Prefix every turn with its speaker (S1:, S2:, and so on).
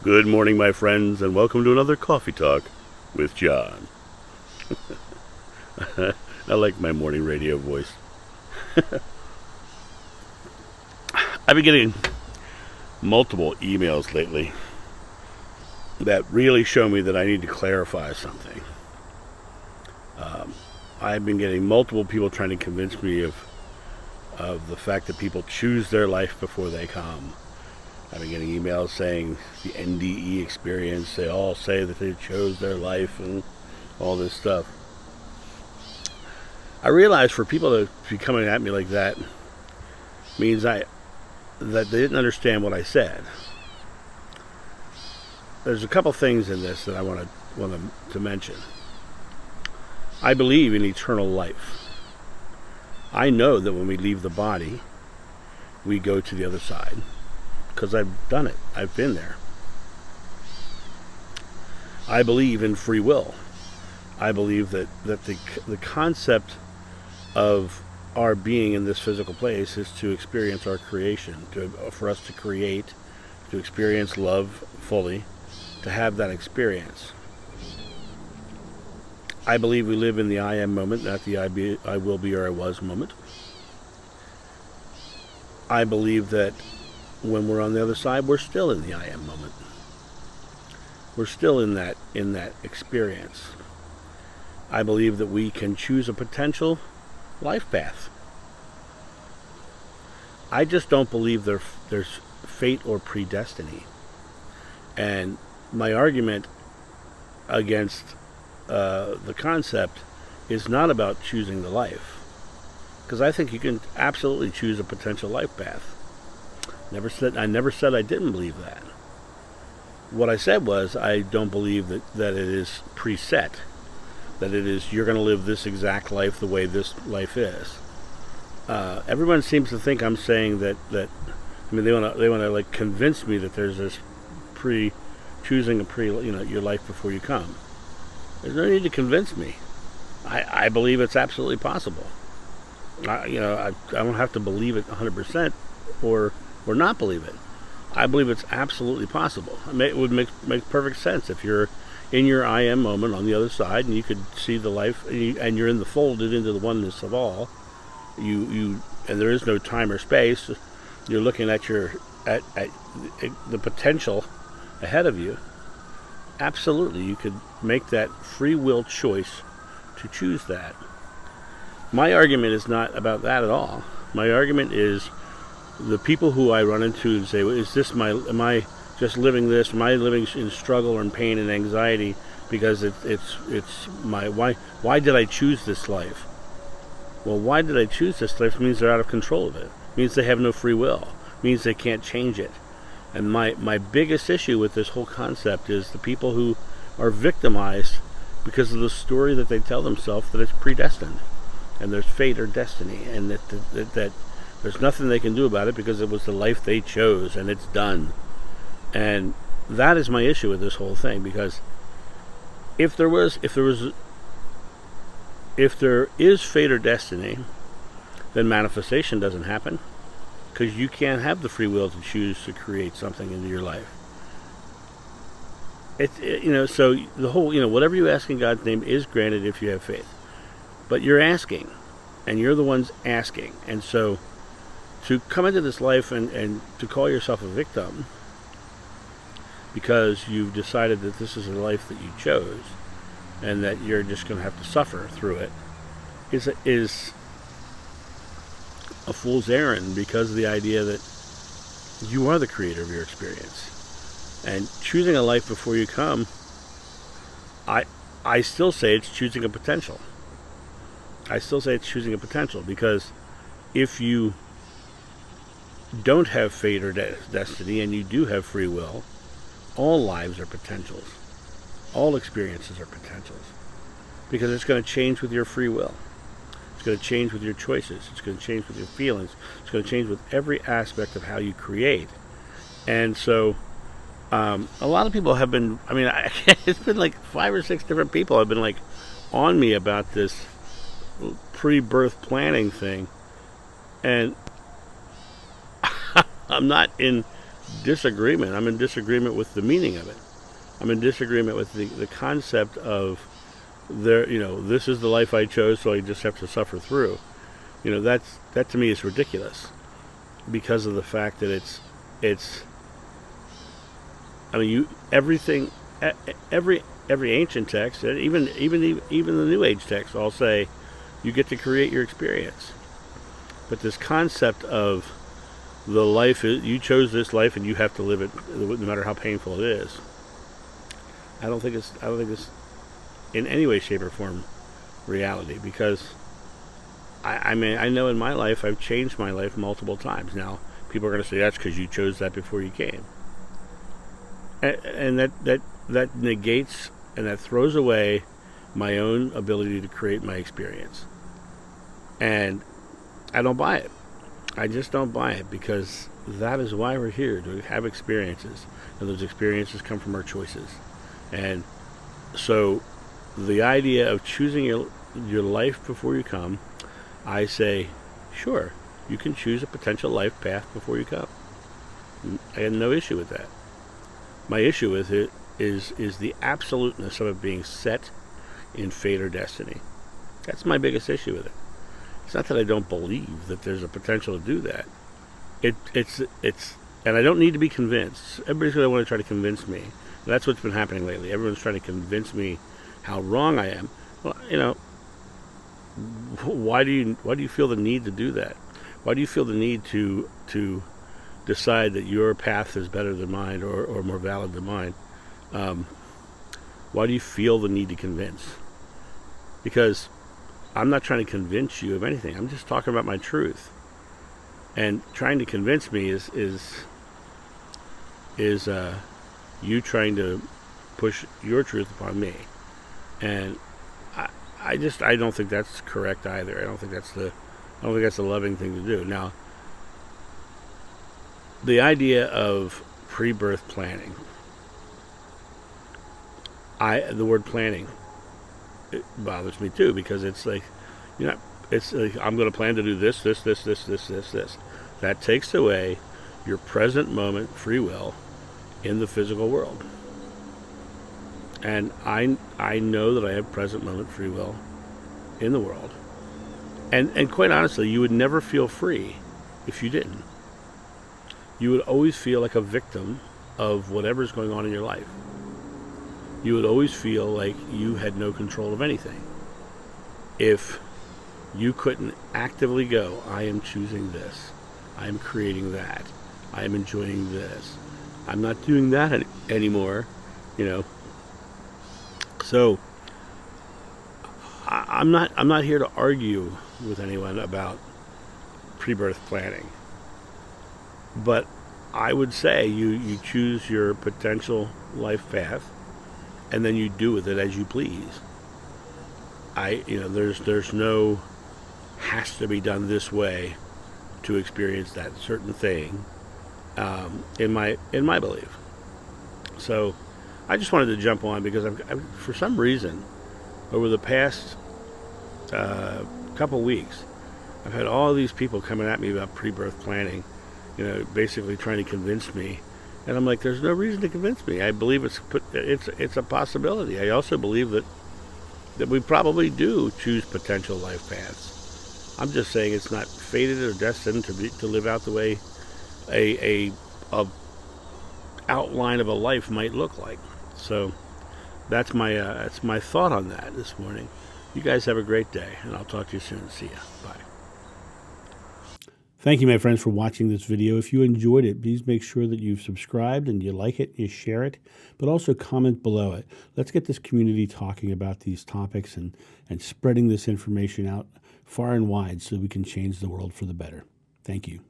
S1: Good morning, my friends, and welcome to another Coffee Talk with John. I like my morning radio voice. I've been getting multiple emails lately that really show me that I need to clarify something. I've been getting multiple people trying to convince me of the fact that people choose their life before they come. I've been getting emails saying the NDE experience, they all say that they chose their life and all this stuff. I realize for people to be coming at me like that means that they didn't understand what I said. There's a couple things in this that I want to mention. I believe in eternal life. I know that when we leave the body, we go to the other side. Because I've done it. I've been there. I believe in free will. I believe that the concept of our being in this physical place is to experience our creation, for us to create, to experience love fully, to have that experience. I believe we live in the I am moment, not the I will be or I was moment. I believe that when we're on the other side, we're still in the I am moment. We're still in that experience. I believe that we can choose a potential life path. I just don't believe there's fate or predestiny. And my argument against the concept is not about choosing the life. Because I think you can absolutely choose a potential life path. I never said I didn't believe that. What I said was I don't believe that it is preset. That it is you're going to live this exact life the way this life is. Everyone seems to think I'm saying that they want to like convince me that there's this choosing your life before you come. There's no need to convince me. I believe it's absolutely possible. I don't have to believe it 100% or not believe it. I believe it's absolutely possible. It would make perfect sense if you're in your I am moment on the other side and you could see the life and you're folded into the oneness of all. And there is no time or space. You're looking at at the potential ahead of you. Absolutely, you could make that free will choice to choose that. My argument is not about that at all. My argument is the people who I run into and say, am I just living this? Am I living in struggle and pain and anxiety because why did I choose this life? Well, why did I choose this life? It means they're out of control of it. It means they have no free will. It means they can't change it. And my biggest issue with this whole concept is the people who are victimized because of the story that they tell themselves that it's predestined and there's fate or destiny and that there's nothing they can do about it because it was the life they chose and it's done. And that is my issue with this whole thing, because if there is fate or destiny, then manifestation doesn't happen, because you can't have the free will to choose to create something into your life. So the whole, whatever you ask in God's name is granted if you have faith. But you're asking, and you're the ones asking. And so to come into this life and to call yourself a victim because you've decided that this is a life that you chose and that you're just going to have to suffer through it is a fool's errand, because of the idea that you are the creator of your experience. And choosing a life before you come, I still say it's choosing a potential. Because if you don't have fate or destiny and you do have free will, all lives are potentials. All experiences are potentials. Because it's going to change with your free will. It's going to change with your choices. It's going to change with your feelings. It's going to change with every aspect of how you create. And so a lot of people have been, it's been like 5 or 6 different people have been like on me about this pre-birth planning thing. And I'm not in disagreement. I'm in disagreement with the meaning of it. I'm in disagreement with the concept of this is the life I chose, so I just have to suffer through. That to me is ridiculous, because of the fact that it's. I mean, everything, every ancient text, even the New Age texts, all say you get to create your experience. But this concept of the life you chose this life and you have to live it, no matter how painful it is. I don't think it's in any way, shape, or form reality, because I mean, I know in my life I've changed my life multiple times. Now, people are going to say that's because you chose that before you came, and that negates and that throws away my own ability to create my experience. And I don't buy it. I just don't buy it, because that is why we're here, to have experiences, and those experiences come from our choices. And so the idea of choosing your life before you come, I say, sure, you can choose a potential life path before you come. I have no issue with that. My issue with it is the absoluteness of it being set in fate or destiny. That's my biggest issue with it. It's not that I don't believe that there's a potential to do that. It's and I don't need to be convinced. Everybody's going to want to try to convince me. That's what's been happening lately. Everyone's trying to convince me how wrong I am. Well, why do you feel the need to do that? Why do you feel the need to decide that your path is better than mine, or more valid than mine? Why do you feel the need to convince? Because I'm not trying to convince you of anything. I'm just talking about my truth. And trying to convince me is you trying to push your truth upon me. And I don't think that's correct either. I don't think that's the loving thing to do. Now, the idea of pre-birth planning, the word planning, it bothers me too, because it's like, it's like, I'm going to plan to do this. That takes away your present moment free will in the physical world. And I know that I have present moment free will in the world. And quite honestly, you would never feel free if you didn't. You would always feel like a victim of whatever's going on in your life. You would always feel like you had no control of anything. If you couldn't actively go, I am choosing this, I am creating that, I am enjoying this, I'm not doing that anymore, So I'm not here to argue with anyone about pre-birth planning. But I would say you choose your potential life path, and then you do with it as you please. There's no has to be done this way to experience that certain thing, in my belief. So I just wanted to jump on, because I've for some reason over the past couple weeks, I've had all these people coming at me about pre-birth planning, basically trying to convince me. And I'm like, there's no reason to convince me. I believe it's a possibility. I also believe that we probably do choose potential life paths. I'm just saying it's not fated or destined to live out the way a outline of a life might look like. So that's my thought on that this morning. You guys have a great day, and I'll talk to you soon. See ya. Bye. Thank you, my friends, for watching this video. If you enjoyed it, please make sure that you've subscribed and you like it, you share it, but also comment below it. Let's get this community talking about these topics and spreading this information out far and wide so we can change the world for the better. Thank you.